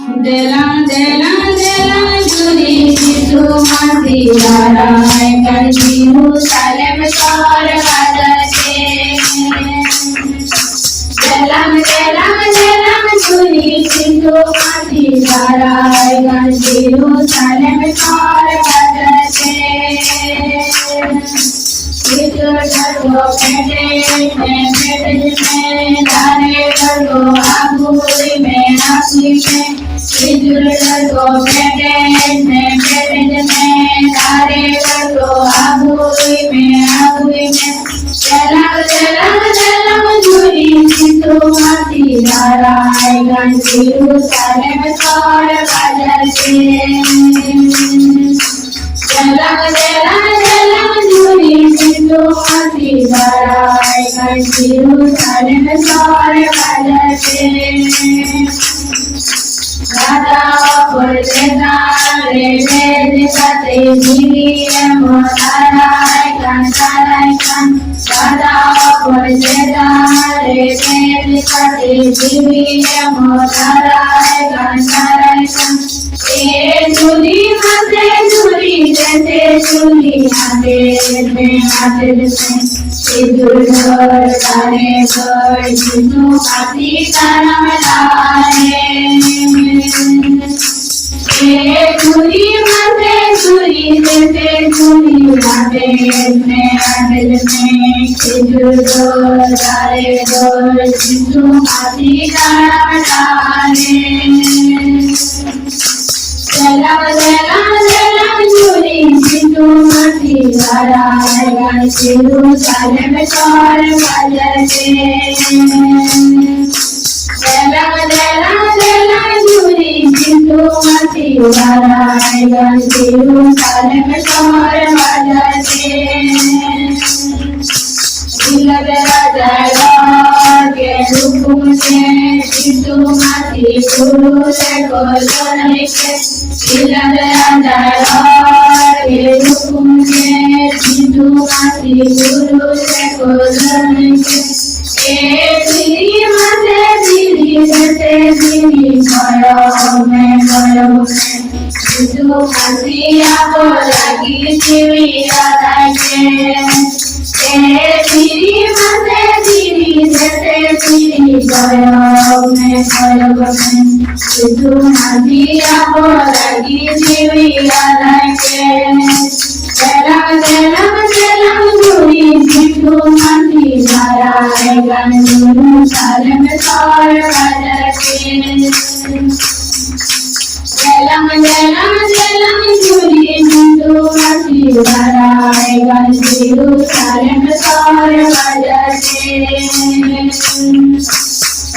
Delam delam delam juri situ mati darai kanji Jerusalem sar badate. Delam delam delam juri situ mati darai kanji Jerusalem sar badate. Itu tergo pete me dare tergo abu me nasi me. Idul go pete me dare tergo abu me. Jalan jalan jalan juri situ mati darai ganti Jerusalem sar badate. Jalan jalan jalan juri situ mati darai ganti Jerusalem sar badate. Rada perdana redekate diri emotarai kan. Rada perdana redekate diri emotarai kan. Juli mate juli jete juli ate me ate se. Idul dare dare jitu mati tanam dare. Juli mate juli jete juli ate me ate se. Idul dare dare jitu mati tanam dare. Jalan jalan jalan juri situ mati darai ganti Jerusalem sar badate. Jalan jalan jalan juri situ mati darai ganti Jerusalem sar badate. के हुकुम से सिद्धू माती गुरु से कोलोने के के हुकुम से सिद्धू माती गुरु से कोलोने के दिली मते दिली जते दिली करो में सिद्धू माती आपो लगी जीवी के दिली मते दिली जते दिली करो में सिद्धू माती आपो लगी जीवी के जलम जलम जलम जूरी सिद्धू माती दाराए ganti Jerusalem sar badate. Jalan jalan jalan juri situ mati darai ganti Jerusalem sar badate.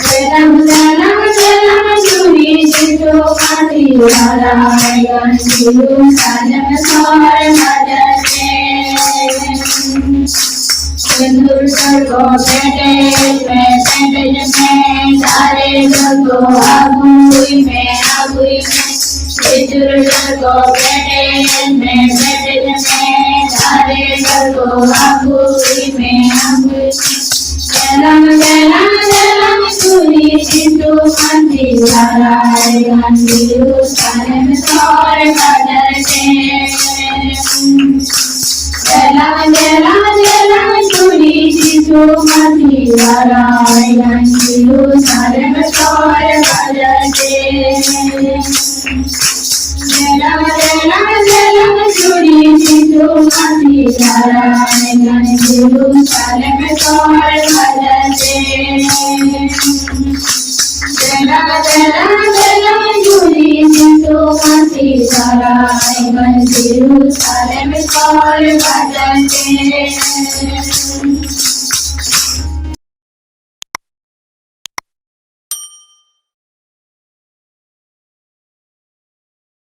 Jalan jalan jalan juri situ mati darai ganti Jerusalem sar badate. Sindur tergo pete me dare tergo abu me. Sindur tergo pete me dare tergo abu me. Jalan jalan jalan juri situ mati darai ganti Jerusalem sar badate. Jalan jalan jalan juri situ mati darai ganti Jerusalem sar badate. Jalan jalan jalan juri situ mati darai ganti Jerusalem sar badate. Jalan jalan jalan juri situ mati darai ganti Jerusalem sar badate.